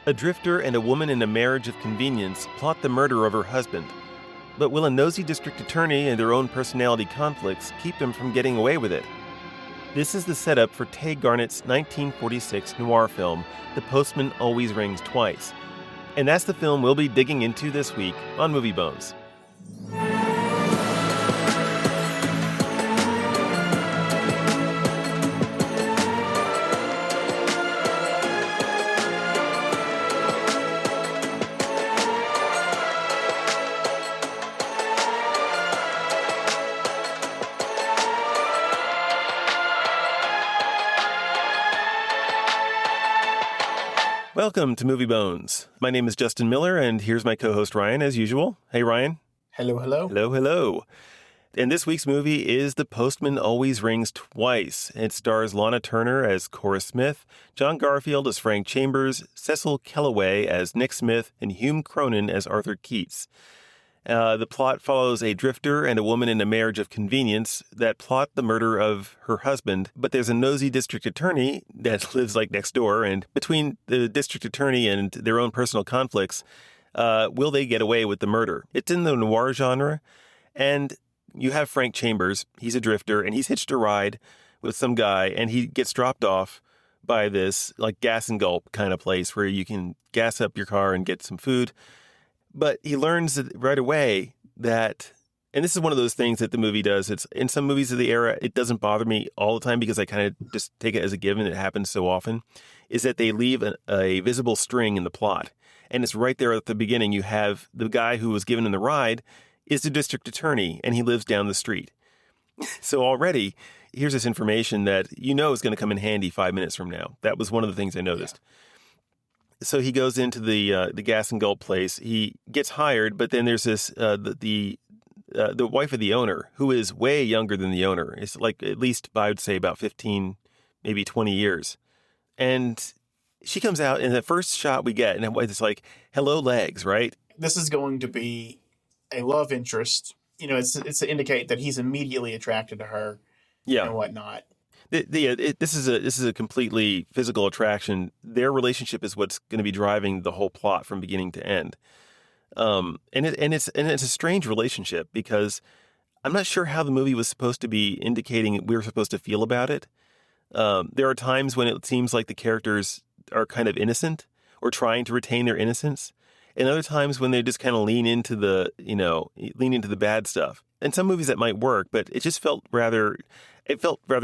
A drifter and a woman in a marriage of convenience plot the murder of her husband. But will a nosy district attorney and their own personality conflicts keep them from getting away with it? This is the setup for Tay Garnett's 1946 noir film, The Postman Always Rings Twice. And that's the film we'll be digging into this week on Movie Bones. Welcome to Movie Bones. My name is Justin Miller, and here's my co-host Ryan, as usual. Hey, Ryan. Hello, hello. Hello, hello. And this week's movie is The Postman Always Rings Twice. It stars Lana Turner as Cora Smith, John Garfield as Frank Chambers, Cecil Kellaway as Nick Smith, and Hume Cronin as Arthur Keats. The plot follows a drifter and a woman in a marriage of convenience that plot the murder of her husband, but there's a nosy district attorney that lives next door, and between the district attorney and their own personal conflicts, will they get away with the murder? It's in the noir genre, and you have Frank Chambers. He's a drifter, and he's hitched a ride with some guy, and he gets dropped off by this gas and gulp kind of place where you can gas up your car and get some food. But he learns right away that, and this is one of those things that the movie does. It's in some movies of the era, it doesn't bother me all the time because I kind of just take it as a given. It happens so often, is that they leave a visible string in the plot. And it's right there at the beginning. You have the guy who was given in the ride is the district attorney, and he lives down the street. So already, here's this information that you know is going to come in handy 5 minutes from now. That was one of the things I noticed. Yeah. So he goes into the gas and gulp place. He gets hired, but then there's this the wife of the owner, who is way younger than the owner. It's at least, I would say, about 15, maybe 20 years. And she comes out, and the first shot we get, and it's like, hello, legs, right? This is going to be a love interest. You know, it's to indicate that he's immediately attracted to her, and whatnot. This is a completely physical attraction. Their relationship is what's going to be driving the whole plot from beginning to end. And it's a strange relationship because I'm not sure how the movie was supposed to be indicating we were supposed to feel about it. There are times when it seems like the characters are kind of innocent or trying to retain their innocence, and other times when they just kind of lean into the bad stuff. In some movies that might work, but it just felt rather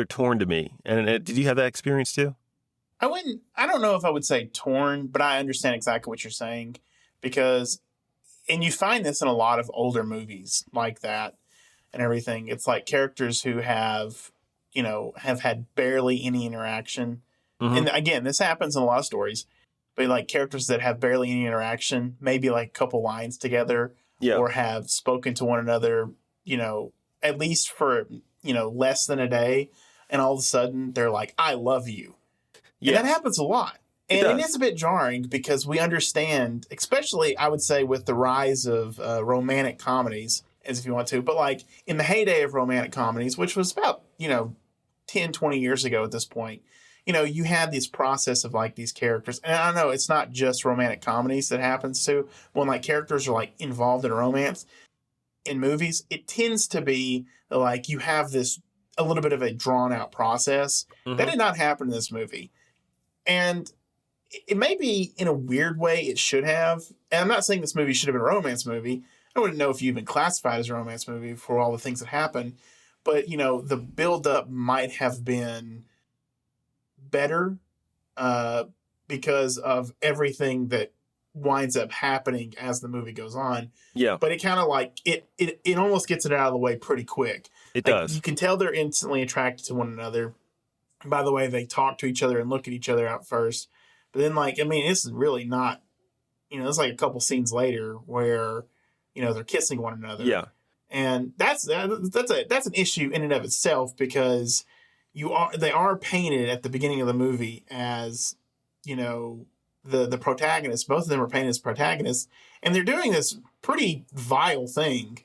torn to me. And did you have that experience too? I don't know if I would say torn, but I understand exactly what you're saying and you find this in a lot of older movies like that and everything. It's like characters who have had barely any interaction. Mm-hmm. And again, this happens in a lot of stories, but like characters that have barely any interaction, maybe like a couple lines together, or have spoken to one another, at least for, less than a day. And all of a sudden they're like, I love you. Yes. And that happens a lot. And it is a bit jarring because we understand, especially I would say with the rise of romantic comedies, as if you want to, but like in the heyday of romantic comedies, which was about, 10, 20 years ago at this point, you had this process of like these characters. And I know it's not just romantic comedies that happens to when like characters are like involved in a romance. In movies, it tends to be like you have a little bit of a drawn out process. Mm-hmm. That did not happen in this movie. And it may be in a weird way it should have. And I'm not saying this movie should have been a romance movie. I wouldn't know if you even classified as a romance movie for all the things that happened. But, the buildup might have been better because of everything that winds up happening as the movie goes on. Yeah. But it kind of like it almost gets it out of the way pretty quick. It does. You can tell they're instantly attracted to one another. By the way, they talk to each other and look at each other at first. But then this is really not, it's like a couple scenes later where, they're kissing one another. Yeah. And that's an issue in and of itself because they are painted at the beginning of the movie as, the protagonists. Both of them are painted as protagonists, and they're doing this pretty vile thing.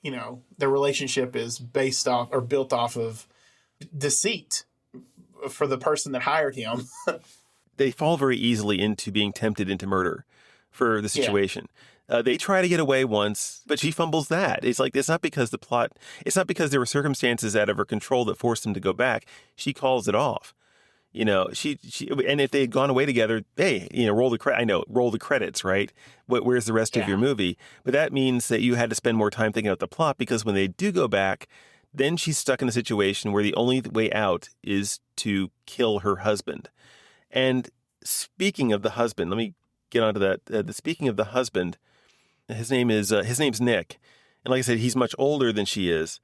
Their relationship is built off of deceit for the person that hired him. they fall very easily into being tempted into murder for the Yeah. situation. They try to get away once, but she fumbles that. It's like, it's not because it's not because there were circumstances out of her control that forced them to go back. She calls it off. And if they had gone away together, hey, roll the credits, right? Where's the rest of Yeah. your movie? But that means that you had to spend more time thinking about the plot, because when they do go back, then she's stuck in a situation where the only way out is to kill her husband. And speaking of the husband, let me get onto that. Speaking of the husband, his name's Nick, and like I said, he's much older than she is,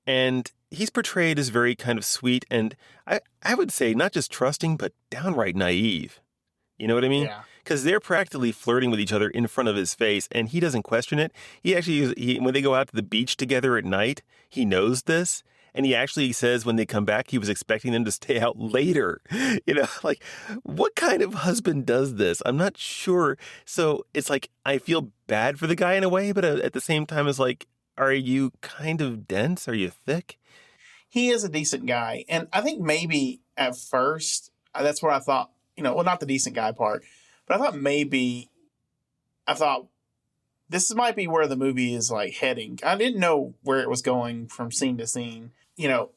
and he's portrayed as very kind of sweet, and I would say not just trusting, but downright naive. You know what I mean? Yeah. Because they're practically flirting with each other in front of his face, and he doesn't question it. When they go out to the beach together at night, he knows this. And he actually says when they come back, he was expecting them to stay out later. Like, what kind of husband does this? I'm not sure. So it's like, I feel bad for the guy in a way, but at the same time, it's like, are you kind of dense? Are you thick? He is a decent guy. And I think maybe at first, that's what I thought, well, not the decent guy part, but I thought this might be where the movie is like heading. I didn't know where it was going from scene to scene. I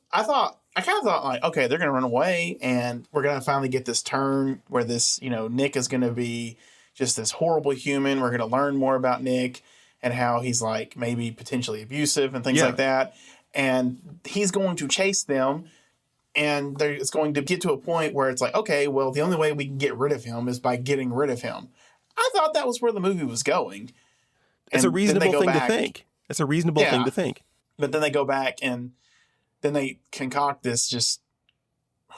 kind of thought like, okay, they're going to run away and we're going to finally get this turn where this, Nick is going to be just this horrible human. We're going to learn more about Nick and how he's like maybe potentially abusive and things like that. And he's going to chase them. And it's going to get to a point where it's like, okay, well, the only way we can get rid of him is by getting rid of him. I thought that was where the movie was going. It's a reasonable thing to think. It's a reasonable thing to think. But then they go back and then they concoct this just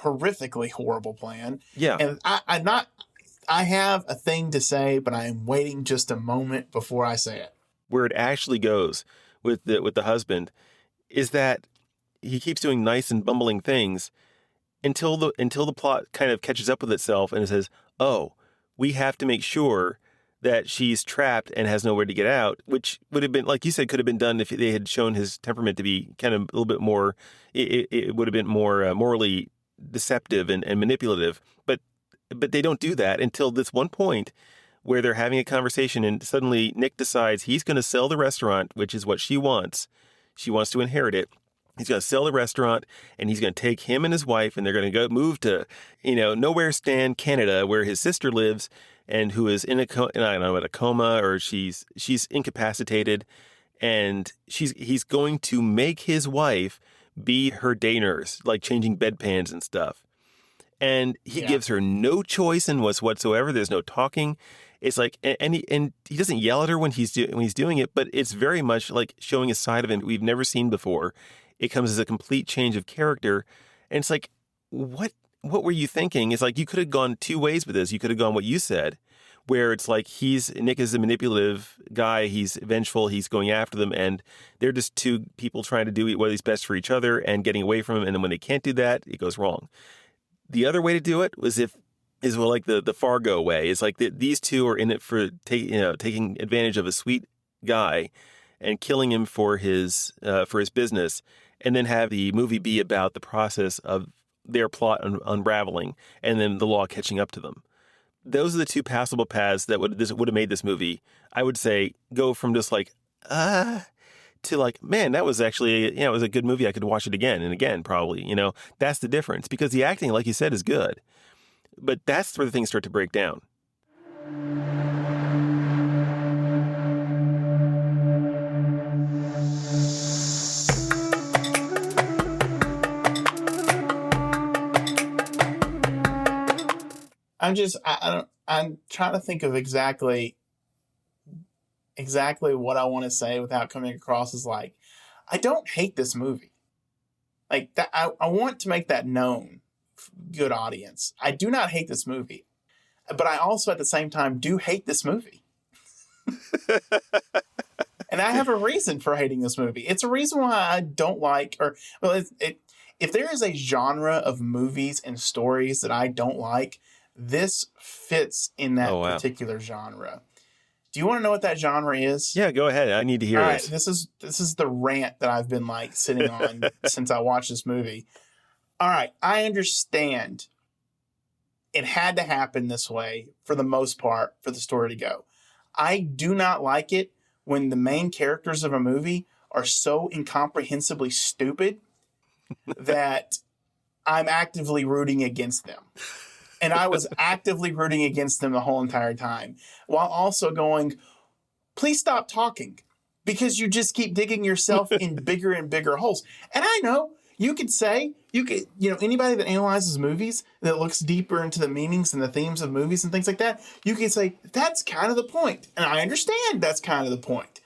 horrifically horrible plan. Yeah. And I have a thing to say, but I am waiting just a moment before I say it. Where it actually goes with the husband is that he keeps doing nice and bumbling things until the plot kind of catches up with itself and it says, oh, we have to make sure that she's trapped and has nowhere to get out, which would have been, like you said, could have been done if they had shown his temperament to be kind of a little bit more, it would have been more morally deceptive and manipulative. But they don't do that until this one point where they're having a conversation and suddenly Nick decides he's going to sell the restaurant, which is what she wants. She wants to inherit it. He's going to sell the restaurant and he's going to take him and his wife and they're going to move to, Nowhere Stand, Canada, where his sister lives and who is in a coma or she's incapacitated. And he's going to make his wife be her day nurse, like changing bedpans and stuff. And he gives her no choice in whatsoever. There's no talking. It's like, and he doesn't yell at her when he's doing it, but it's very much like showing a side of him we've never seen before. It comes as a complete change of character. And it's like, what were you thinking? It's like, you could have gone two ways with this. You could have gone what you said, where it's like Nick is a manipulative guy. He's vengeful. He's going after them. And they're just two people trying to do what is best for each other and getting away from him. And then when they can't do that, it goes wrong. The other way to do it is like the Fargo way. It's like these two are in it for taking advantage of a sweet guy and killing him for his business, and then have the movie be about the process of their plot unraveling and then the law catching up to them. Those are the two passable paths that would have made this movie, I would say, go from just like to like, man, that was actually, it was a good movie. I could watch it again and again, probably. That's the difference, because the acting, like you said, is good. But that's where the things start to break down. I'm trying to think of exactly what I want to say without coming across as like, I don't hate this movie. Like that, I want to make that known, good audience. I do not hate this movie, but I also at the same time do hate this movie. And I have a reason for hating this movie. It's a reason why I don't like, if there is a genre of movies and stories that I don't like, this fits in that particular genre. Do you want to know what that genre is? Yeah, go ahead. I need to hear All this. Right, this is the rant that I've been like sitting on since I watched this movie. All right, I understand it had to happen this way for the most part for the story to go. I do not like it when the main characters of a movie are so incomprehensibly stupid that I'm actively rooting against them. And I was actively rooting against them the whole entire time, while also going, please stop talking, because you just keep digging yourself in bigger and bigger holes. And I know you could say, anybody that analyzes movies, that looks deeper into the meanings and the themes of movies and things like that, you could say, that's kind of the point. And I understand that's kind of the point.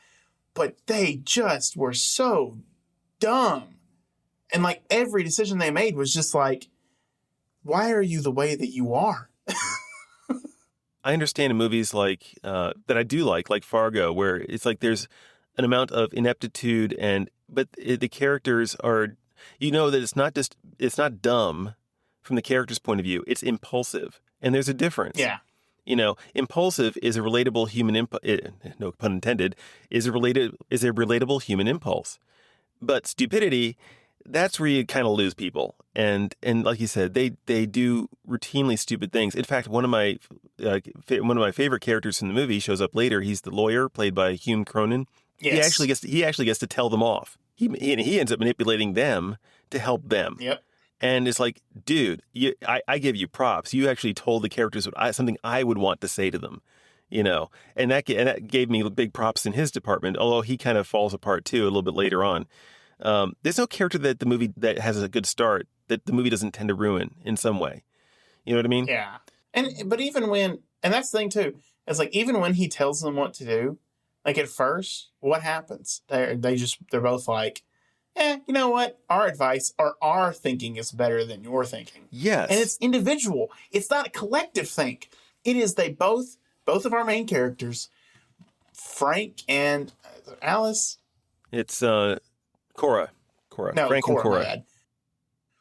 But they just were so dumb. And like every decision they made was just like, why are you the way that you are? I understand in movies like that I do like Fargo, where it's like there's an amount of ineptitude but the characters are, that it's not dumb from the character's point of view. It's impulsive, and there's a difference. Yeah. Impulsive is a relatable human no pun intended, is a relatable human impulse. But stupidity, that's where you kind of lose people. And like you said, they do routinely stupid things. In fact, one of my favorite characters in the movie shows up later. He's the lawyer played by Hume Cronin. Yes. He actually gets to tell them off. He ends up manipulating them to help them. Yep. And it's like, dude, I give you props. You actually told the characters something I would want to say to them, and that gave me big props in his department, although he kind of falls apart too a little bit later on. There's no character that the movie that has a good start that the movie doesn't tend to ruin in some way. You know what I mean? Yeah. But even when, and that's the thing too, it's like, even when he tells them what to do, like at first, what happens? They're both like, you know what? Our advice or our thinking is better than your thinking. Yes. And it's individual. It's not a collective think. It is both of our main characters, Frank and Alice. It's Cora. No, Frank Cora, and Cora. my bad.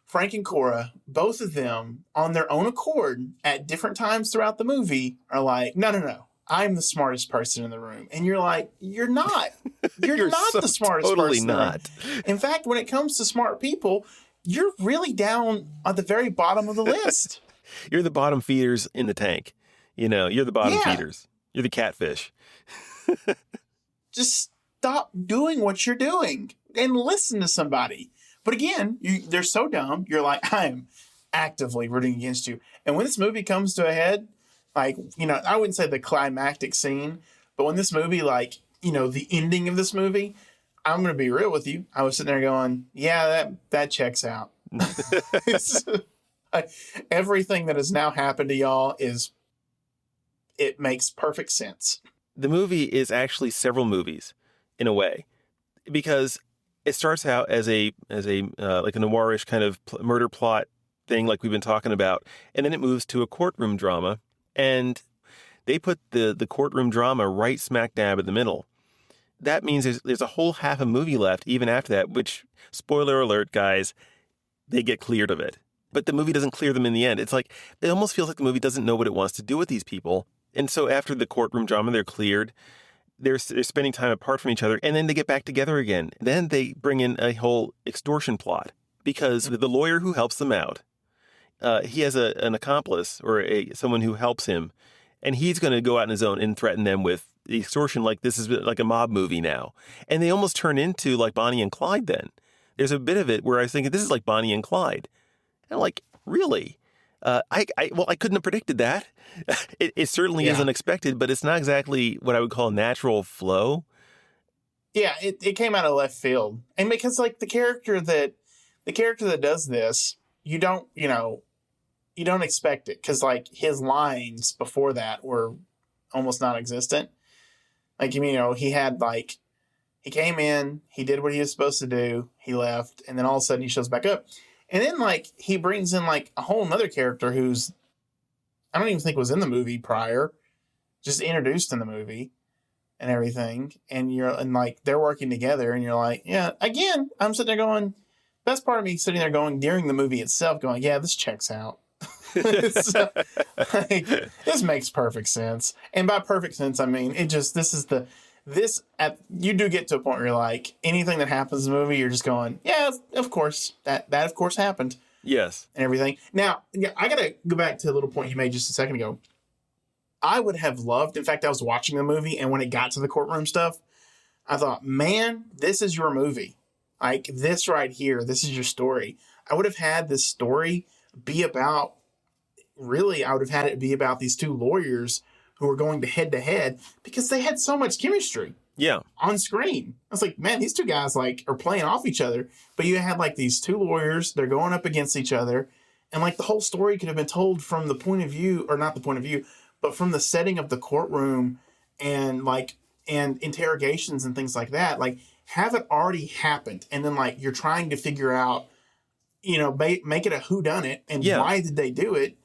Frank and Cora, both of them, on their own accord, at different times throughout the movie, are like, no. I'm the smartest person in the room. And you're like, you're not. You're not the smartest totally person not. in the room. In fact, when it comes to smart people, you're really down at the very bottom of the list. You're the bottom feeders in the tank. You're the bottom feeders. You're the catfish. Just stop doing what you're doing and listen to somebody. But again, they're so dumb. You're like, I am actively rooting against you. And when this movie comes to a head, like, I wouldn't say the climactic scene, but when this movie, like, the ending of this movie, I'm going to be real with you. I was sitting there going, yeah, that checks out. Everything that has now happened to y'all it makes perfect sense. The movie is actually several movies in a way, because it starts out as a like a noirish kind of murder plot thing like we've been talking about, and then it moves to a courtroom drama. And they put the courtroom drama right smack dab in the middle. That means there's a whole half a movie left even after that, which, spoiler alert, guys, they get cleared of it. But the movie doesn't clear them in the end. It's like, it almost feels like the movie doesn't know what it wants to do with these people. And so after the courtroom drama, they're cleared. They're spending time apart from each other, and then they get back together again. Then they bring in a whole extortion plot, because the lawyer who helps them out, he has an accomplice or someone who helps him, and he's going to go out on his own and threaten them with the extortion. Like, this is like a mob movie now. And they almost turn into like Bonnie and Clyde then. There's a bit of it where I was thinking, this is like Bonnie and Clyde. And I'm like, really? I couldn't have predicted that. It certainly is unexpected, but it's not exactly what I would call natural flow. Yeah, it came out of left field. And because like the character that does this, you don't expect it, because like his lines before that were almost non-existent. Like, he had like, he came in, he did what he was supposed to do, he left, and then all of a sudden he shows back up. And then like he brings in like a whole nother character who's, I don't even think was in the movie prior, just introduced in the movie and everything. And like they're working together, and you're like, yeah, again, I'm sitting there going, best part of me sitting there going during the movie itself going, yeah, this checks out. So, like, this makes perfect sense. And by perfect sense, I mean, you do get to a point where you're like, anything that happens in the movie, you're just going, yeah, of course, that of course happened. Yes. and everything. Now, yeah, I got to go back to a little point you made just a second ago. I would have loved, in fact, I was watching the movie, and when it got to the courtroom stuff, I thought, man, this is your movie. Like, this right here, this is your story. I would have had this story be about, really, I would have had it be about these two lawyers who were going to head, because they had so much chemistry. Yeah. On screen. I was like, man, these two guys like are playing off each other. But you had like these two lawyers, they're going up against each other. And like the whole story could have been told from the point of view, or not the point of view, but from the setting of the courtroom and interrogations and things like that. Like, have it already happened. And then like you're trying to figure out, make it a whodunit and why did they do it?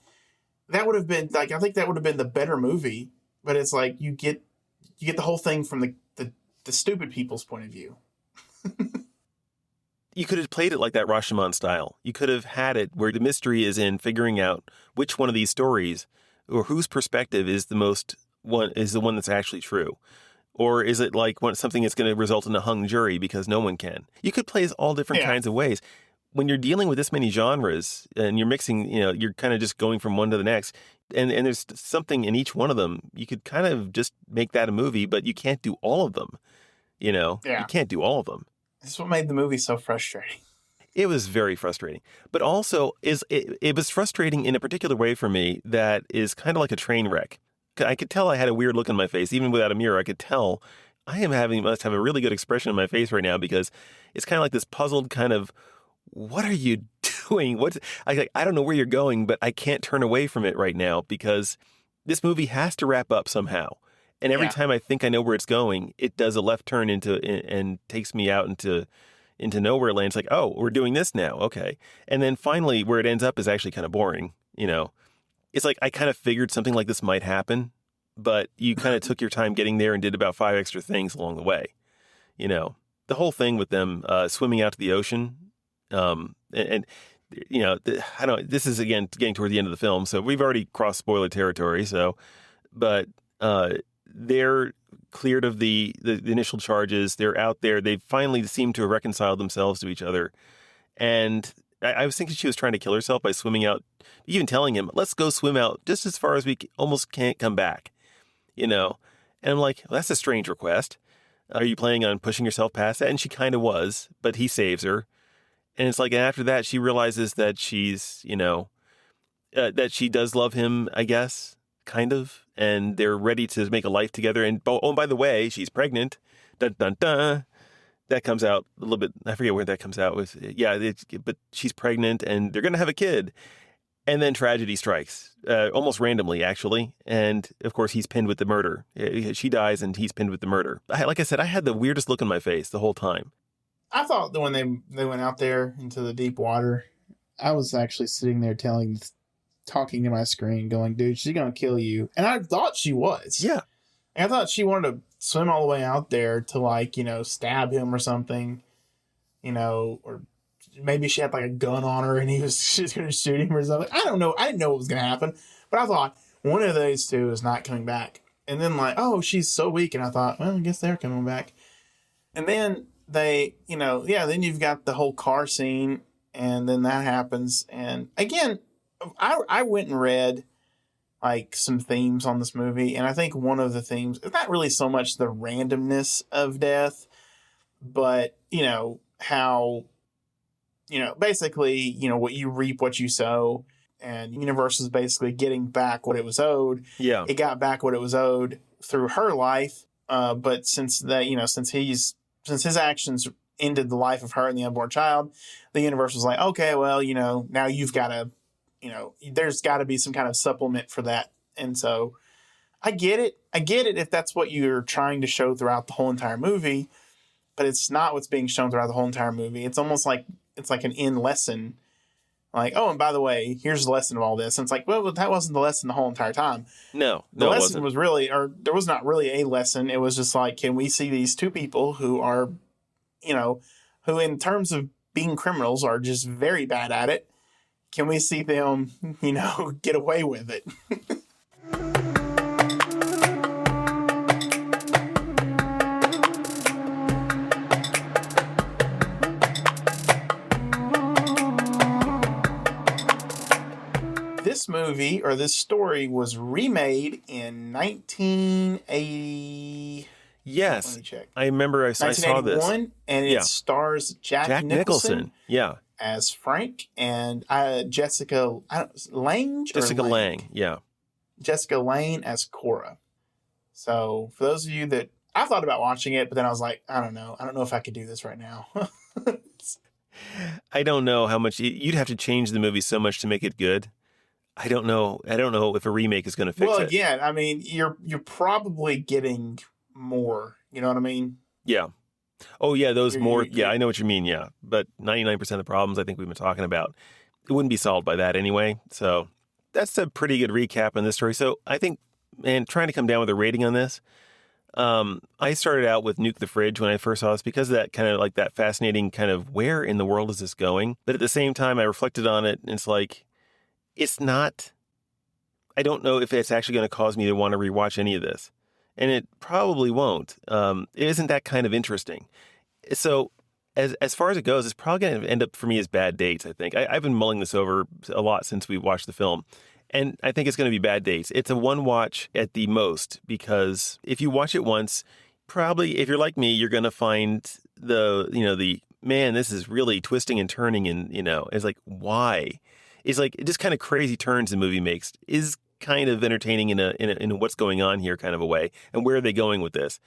That would have been like, I think that would have been the better movie. But it's like you get the whole thing from the stupid people's point of view. You could have played it like that Rashomon style. You could have had it where the mystery is in figuring out which one of these stories or whose perspective is the one that's actually true. Or is it like something that's going to result in a hung jury because no one can? You could play this all different kinds of ways. When you're dealing with this many genres and you're mixing, you're kind of just going from one to the next, and there's something in each one of them, you could kind of just make that a movie, but you can't do all of them. You can't do all of them. This is what made the movie so frustrating. It was very frustrating, but also it was frustrating in a particular way for me that is kind of like a train wreck. I could tell I had a weird look on my face, even without a mirror. I could tell must have a really good expression on my face right now, because it's kind of like this puzzled kind of, what are you doing? I don't know where you're going, but I can't turn away from it right now because this movie has to wrap up somehow. And every time I think I know where it's going, it does a left turn and takes me out into nowhere land. It's like, oh, we're doing this now. Okay. And then finally where it ends up is actually kind of boring. It's like I kind of figured something like this might happen, but you kind of took your time getting there and did about 5 extra things along the way. The whole thing with them swimming out to the ocean. I don't. This is again getting toward the end of the film, so we've already crossed spoiler territory. But they're cleared of the initial charges. They're out there. They finally seem to have reconciled themselves to each other. And I was thinking she was trying to kill herself by swimming out, even telling him, "Let's go swim out just as far as we almost can't come back." And I'm like, well, that's a strange request. Are you planning on pushing yourself past that? And she kind of was, but he saves her. And it's like, after that, she realizes that she's, that she does love him, I guess, kind of. And they're ready to make a life together. And, by the way, she's pregnant. Dun, dun, dun. That comes out a little bit. I forget where that comes out with. Yeah, but she's pregnant and they're going to have a kid. And then tragedy strikes, almost randomly, actually. And, of course, he's pinned with the murder. She dies and he's pinned with the murder. Like I said, I had the weirdest look on my face the whole time. I thought that when they went out there into the deep water, I was actually sitting there talking to my screen going, dude, she's going to kill you. And I thought she was. Yeah. And I thought she wanted to swim all the way out there to stab him or something, or maybe she had like a gun on her and she's going to shoot him or something. I don't know. I didn't know what was going to happen, but I thought one of those two is not coming back. And then she's so weak. And I thought, well, I guess they're coming back. And then then you've got the whole car scene, and then that happens. And again, I went and read like some themes on this movie, and I think one of the themes is not really so much the randomness of death, but how basically what you reap what you sow, and Universal is basically getting back what it was owed. Yeah, it got back what it was owed through her life, but since his actions ended the life of her and the unborn child, the universe was like, okay, well, now you've got to, there's got to be some kind of supplement for that. And so I get it. If that's what you're trying to show throughout the whole entire movie, but it's not what's being shown throughout the whole entire movie. It's almost like it's like an end lesson. Like, oh, and by the way, here's the lesson of all this. And it's like, well, that wasn't the lesson the whole entire time. No, the lesson wasn't. was really, or there was not really a lesson. It was just like, can we see these two people who are, who in terms of being criminals are just very bad at it? Can we see them, get away with it? this movie or this story was remade in 1980. Let Yes. me check. I remember I saw this. 1981, and Yeah. it stars Jack Nicholson. Yeah. as Frank and Jessica Lange or Jessica Lange. Yeah. Jessica Lange as Cora. So for those of you that I thought about watching it, but then I was like, I don't know if I could do this right now. I don't know how much you'd have to change the movie so much to make it good. I don't know if a remake is going to fix Well, it. again, I mean, you're probably getting more. You know what I mean? Yeah. Oh, yeah, those more. You're- Yeah, I know what you mean. Yeah. But 99% of the problems I think we've been talking about, it wouldn't be solved by that anyway. So that's a pretty good recap on this story. So I think, man, trying to come down with a rating on this, I started out with Nuke the Fridge when I first saw this because of that kind of like that fascinating kind of where in the world is this going? But at the same time, I reflected on it and it's like, it's not, I don't know if it's actually going to cause me to want to rewatch any of this. And it probably won't. It isn't that kind of interesting. So as far as it goes, it's probably going to end up for me as bad dates, I think. I've been mulling this over a lot since we watched the film. And I think it's going to be bad dates. It's a one watch at the most because if you watch it once, probably if you're like me, you're going to find the man, this is really twisting and turning and, it's like, why? It's like just kind of crazy turns the movie makes is kind of entertaining in a what's going on here kind of a way. And where are they going with this?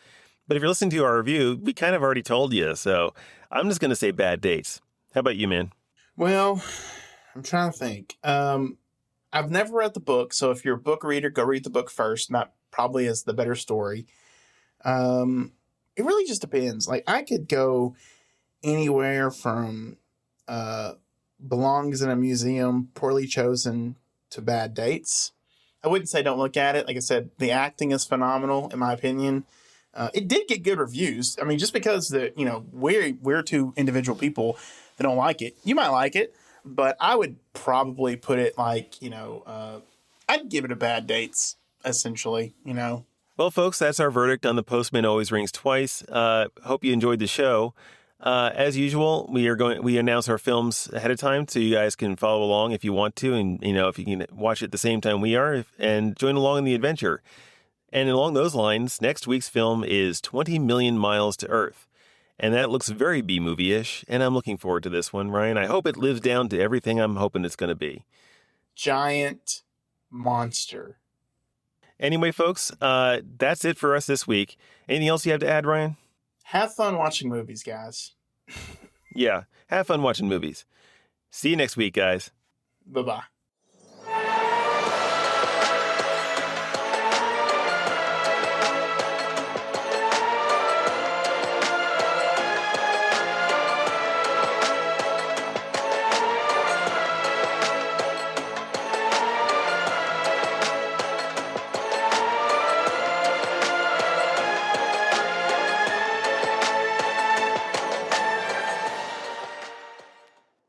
But if you're listening to our review, we kind of already told you. So I'm just going to say bad dates. How about you, man? Well, I'm trying to think. I've never read the book, so if you're a book reader, go read the book first. That probably is the better story. It really just depends. Like, I could go anywhere from belongs in a museum, poorly chosen, to bad dates. I wouldn't say don't look at it. Like I said, the acting is phenomenal, in my opinion. It did get good reviews. I mean, just because we're two individual people that don't like it, you might like it. But I would probably put it like, I'd give it a bad dates, essentially, Well, folks, that's our verdict on The Postman Always Rings Twice. Hope you enjoyed the show. As usual, we announce our films ahead of time so you guys can follow along if you want to. And, if you can watch it at the same time we are and join along in the adventure. And along those lines, next week's film is 20 Million Miles to Earth. And that looks very B-movie-ish, and I'm looking forward to this one, Ryan. I hope it lives down to everything I'm hoping it's going to be. Giant monster. Anyway, folks, that's it for us this week. Anything else you have to add, Ryan? Have fun watching movies, guys. Yeah, have fun watching movies. See you next week, guys. Bye-bye.